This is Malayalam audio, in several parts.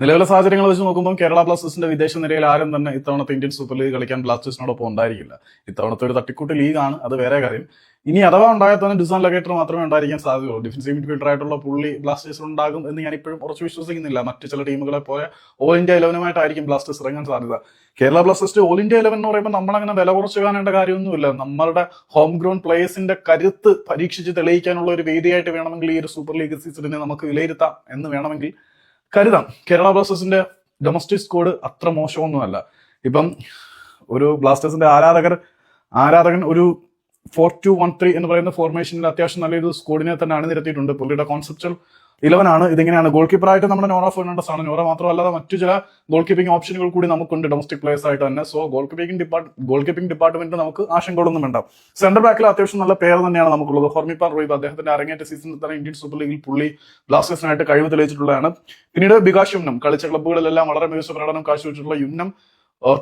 നിലവിലെ സാഹചര്യങ്ങൾ വെച്ച് നോക്കുമ്പോൾ കേരള ബ്ലാസ്റ്റേഴ്സിന്റെ വിദേശ നിരയിൽ ആരും തന്നെ ഇത്തവണത്തെ ഇന്ത്യൻ സൂപ്പർ ലീഗ് കളിക്കാൻ ബ്ലാസ്റ്റേഴ്സിനോടൊപ്പം ഉണ്ടായിരിക്കില്ല. ഇത്തവണത്തെ ഒരു തട്ടിക്കൂട്ട് ലീഗാണ്, അത് വേറെ കാര്യം. ഇനി അഥവാ ഉണ്ടായാൽ തന്നെ ഡിസാൻ ലഗേറ്റർ മാത്രമേ ഉണ്ടായിരിക്കാൻ സാധ്യതയുള്ളൂ. ഡിഫൻസീവ് മിഡ്ഫീൽഡർ ആയിട്ടുള്ള പുള്ളി ബ്ലാസ്റ്റേഴ്സിൽ ഉണ്ടാകും എന്ന് ഞാൻ ഇപ്പോഴും ഉറച്ചു വിശ്വസിക്കുന്നില്ല. മറ്റു ചില ടീമുകളെ പോലെ ഓൾ ഇന്ത്യ 11 ബ്ലാസ്റ്റേഴ്സ് ഇറങ്ങാൻ സാധ്യത. കേരള ബ്ലാസ്റ്റേഴ്സ് ഓൾ ഇന്ത്യ 11 എന്ന് പറയുമ്പോൾ നമ്മളങ്ങനെ വില കുറച്ച് കാണേണ്ട കാര്യമൊന്നുമില്ല. നമ്മളുടെ ഹോം ഗ്രൗണ്ട് പ്ലേയേഴ്സിന്റെ കരുത്ത് പരീക്ഷിച്ച് തെളിയിക്കാനുള്ള ഒരു വേദിയായിട്ട് വേണമെങ്കിൽ ഈ ഒരു സൂപ്പർ ലീഗ് സീസണിനെ നമുക്ക് വിലയിരുത്താം എന്ന് വേണമെങ്കിൽ കരുതാം. കേരള ബ്ലാസ്റ്റേഴ്സിന്റെ ഡൊമസ്റ്റിക് സ്ക്വാഡ് അത്ര മോശമൊന്നുമല്ല. ഇപ്പം ഒരു ബ്ലാസ്റ്റേഴ്സിന്റെ ആരാധകൻ ഒരു 4-2-1-3 എന്ന് പറയുന്ന ഫോർമേഷനിൽ അത്യാവശ്യം നല്ലൊരു സ്ക്വാഡിനെ തന്നെ അണിനിരത്തിയിട്ടുണ്ട്. പുള്ളിയുടെ കോൺസെപ്റ്റൽ 11 ആണ്. ഇതിങ്ങനെയാണ്. ഗോൾ കീപ്പറായിട്ട് നമ്മുടെ നോറ ഫെർണാണ്ടസ് ആണ്. നോറ മാത്രമല്ലാതെ മറ്റു ചില ഗോൾ കീപ്പിംഗ് ഓപ്ഷനുകൾ കൂടി നമുക്കുണ്ട് ഡൊമസ്റ്റിക് പ്ലേയേഴ്സ് ആയിട്ട് തന്നെ. സോ ഗോൾ കീപ്പിംഗ് ഡിപ്പാർട്ട്മെന്റ് നമുക്ക് ആശങ്കകളൊന്നും വേണ്ട. സെന്റർ ബാക്കിൽ അത്യാവശ്യം നല്ല പേര് തന്നെയാണ് നമുക്കുള്ളത്. ഹോർമിപ്പാൻ റോയിബ്, അദ്ദേഹത്തിന്റെ അരങ്ങേറ്റ സീസണിൽ തന്നെ ഇന്ത്യൻ സൂപ്പർ ലീഗിൽ പുള്ളി ബ്ലാസ്റ്റേഴ്സിനായിട്ട് കഴിവ് തെളിയിച്ചിട്ടുള്ളതാണ്. പിന്നീട് ബികാഷ് യുമ്നം, കളിച്ച ക്ലബ്ബുകളിലെല്ലാം വളരെ മികച്ച പ്രകടനം കാഴ്ചവെച്ചിട്ടുള്ള യുമ്നം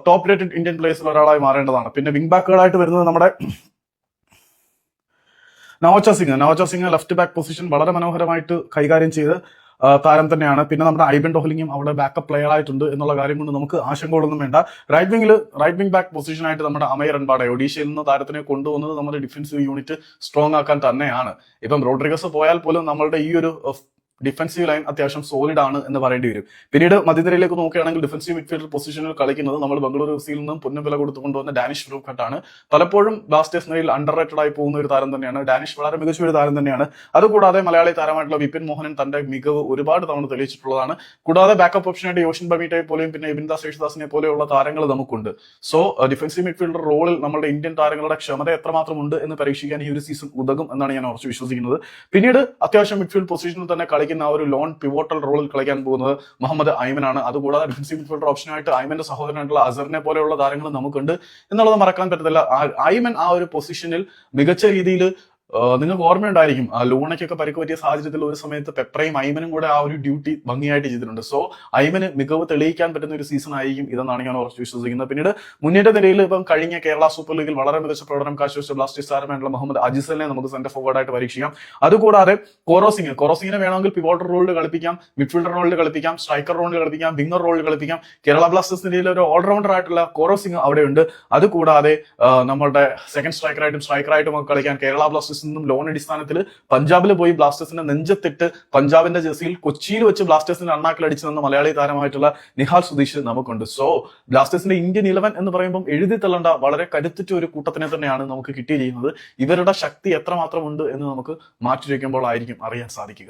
ടോപ്പ് റേറ്റഡ് ഇന്ത്യൻ പ്ലേയേഴ്സിൽ ഒരാളായി മാറേണ്ടതാണ്. പിന്നെ വിംഗ് ബാക്കുകളായിട്ട് വരുന്നത് നമ്മുടെ Naocha Singh left back position വളരെ മനോഹരമായിട്ട് കൈകാര്യം ചെയ്ത് താരം തന്നെയാണ്. പിന്നെ നമ്മുടെ ഐബൻ ഡോഹ്ലിങ്ങും അവിടെ ബാക്കപ്പ് പ്ലെയർ ആയിട്ടുണ്ട് എന്നുള്ള കാര്യം കൊണ്ട് നമുക്ക് ആശങ്കകളൊന്നും വേണ്ട. റൈറ്റ് വിംഗ് ബാക്ക് പൊസിഷനായിട്ട് നമ്മുടെ അമയർ അൻപാടെ ഒഡീഷയിൽ നിന്ന് താരത്തിനെ കൊണ്ടുവന്നത് നമ്മുടെ ഡിഫൻസീവ് യൂണിറ്റ് സ്ട്രോങ് ആക്കാൻ തന്നെയാണ്. ഇപ്പം റോഡ്രിഗസ് പോയാൽ പോലും നമ്മളുടെ ഈ ഒരു ഡിഫൻസീവ് ലൈൻ അത്യാവശ്യം സോളിഡ് ആണ് എന്ന് പറയേണ്ടി വരും. പിന്നീട് മധ്യനിരയിലേക്ക് നോക്കുകയാണെങ്കിൽ ഡിഫൻസീവ് മിഡ്ഫീൽഡർ പൊസിഷനിൽ കളിക്കുന്നത് നമ്മൾ ബംഗളൂരു എഫ്സിയിൽ നിന്നും പൊന്നും വില കൊടുത്തു കൊണ്ടുവന്ന ഡാനിഷ് ബ്രൂക്കട്ട് ആണ്. പലപ്പോഴും ബ്ലാസ്റ്റേഴ്സ് നിരയിൽ അണ്ടർ റേറ്റഡ് ആയി പോകുന്ന ഒരു താരം തന്നെയാണ്. ഡാനിഷ് വളരെ മികച്ച ഒരു താരം തന്നെയാണ്. അതുകൂടാതെ മലയാളി താരമായിട്ടുള്ള വിപിൻ മോഹനൻ തന്റെ മികവ് ഒരുപാട് തവണ തെളിയിച്ചിട്ടുള്ളതാണ്. കൂടാതെ ബാക്കപ്പ് ഓപ്ഷനായിട്ട് യോഷിൻ ബമീറ്റയെ പോലെയും പിന്നെ ഇബിൻദാസ് യേശുദാസിനെ പോലെയുള്ള താരങ്ങൾ നമുക്കുണ്ട്. സോ ഡിഫൻസീവ് മിഡ്ഫീൽഡർ റോളിൽ നമ്മുടെ ഇന്ത്യൻ താരങ്ങളുടെ ക്ഷമത എത്രമാത്രം ഉണ്ട് എന്ന് പരീക്ഷിക്കാൻ ഈ ഒരു സീസൺ ഉതകും എന്നാണ് ഞാൻ ഉറച്ചു വിശ്വസിക്കുന്നത്. പിന്നീട് അത്യാവശ്യം മിഡ്ഫീൽഡ് പൊസിഷനിൽ തന്നെ കളിക്കുന്ന ആ ഒരു ലോൺ പിവോട്ടൽ റോളിൽ കളിക്കാൻ പോകുന്നത് മുഹമ്മദ് ഐമൻ ആണ്. അതുകൂടാതെ ഡിഫൻസീവ് മിഡ്ഫീൽഡർ ഓപ്ഷനായിട്ട് ഐമന്റെ സഹോദരനായിട്ടുള്ള അസറിനെ പോലെയുള്ള താരങ്ങൾ നമുക്കുണ്ട് എന്നുള്ളത് മറക്കാൻ പറ്റത്തില്ല. ഐമൻ ആ ഒരു പൊസിഷനിൽ മികച്ച രീതിയിൽ നിങ്ങൾക്ക് ഓർമ്മയുണ്ടായിരിക്കും ലൂണയ്ക്കൊക്കെ പരിക്ക് പറ്റിയ സാഹചര്യത്തിൽ ഒരു സമയത്ത് പെപ്രയും ഐമനും കൂടെ ആ ഒരു ഡ്യൂട്ടി ഭംഗിയായിട്ട് ചെയ്തിട്ടുണ്ട്. സോ ഐമന് മികവ് തെളിയിക്കാൻ പറ്റുന്ന ഒരു സീസൺ ആയിരിക്കും ഇതെന്നാണ് ഞാൻ ഉറച്ചു വിശ്വസിക്കുന്നത്. പിന്നീട് മുന്നേറ്റ നിരയിൽ ഇപ്പം കഴിഞ്ഞ കേരള സൂപ്പർ ലീഗിൽ വളരെ മികച്ച പ്രകടനം കാഴ്ചവെച്ച ബ്ലാസ്റ്റേഴ്സ് താരമായിട്ടുള്ള മുഹമ്മദ് അജിസലിനെ നമുക്ക് സെന്റർ ഫോർവേഡായിട്ട് പരീക്ഷിക്കാം. അതുകൂടാതെ കൊറോസിങ്ങിനെ വേണമെങ്കിൽ പിവോട്ടർ റോളിൽ കളിപ്പിക്കാം, മിഡ്ഫീൽഡർ റോളിൽ കളിപ്പിക്കാം, സ്ട്രൈക്കർ റോളിൽ കളിപ്പിക്കാം, വിംഗർ റോളിൽ കളിപ്പിക്കാം. കേരള ബ്ലാസ്റ്റേഴ്സ് നിരയിൽ ഒരു ഓൾറൗണ്ടർ ആയിട്ടുള്ള കൊറോസിംഗ് അവിടെയുണ്ട്. അതുകൂടാതെ നമ്മുടെ സെക്കൻഡ് സ്ട്രൈക്കറായിട്ടും ഒക്കെ കളിക്കാൻ കേരള ബ്ലാസ്റ്റേഴ്സ് നിന്നും ലോൺ അടിസ്ഥാനത്തിൽ പഞ്ചാബിൽ പോയി ബ്ലാസ്റ്റേഴ്സിന്റെ നെഞ്ചത്തിട്ട് പഞ്ചാബിന്റെ ജേഴ്സിയിൽ കൊച്ചിയിൽ വെച്ച് ബ്ലാസ്റ്റേഴ്സിന്റെ അണ്ണാക്കിൽ അടിച്ചു തന്ന മലയാളി താരമായിട്ടുള്ള നിഹാൽ സുധീഷ് നമുക്കുണ്ട്. സോ ബ്ലാസ്റ്റേഴ്സിന്റെ ഇന്ത്യൻ 11 എന്ന് പറയുമ്പോൾ എഴുതി തള്ളേണ്ട വളരെ കരുത്തുറ്റ ഒരു കൂട്ടത്തിനെ തന്നെയാണ് നമുക്ക് കിട്ടിയിരിക്കുന്നത്. ഇവരുടെ ശക്തി എത്രമാത്രം ഉണ്ട് എന്ന് നമുക്ക് മാറ്റി വയ്ക്കുമ്പോൾ ആയിരിക്കും അറിയാൻ സാധിക്കുക.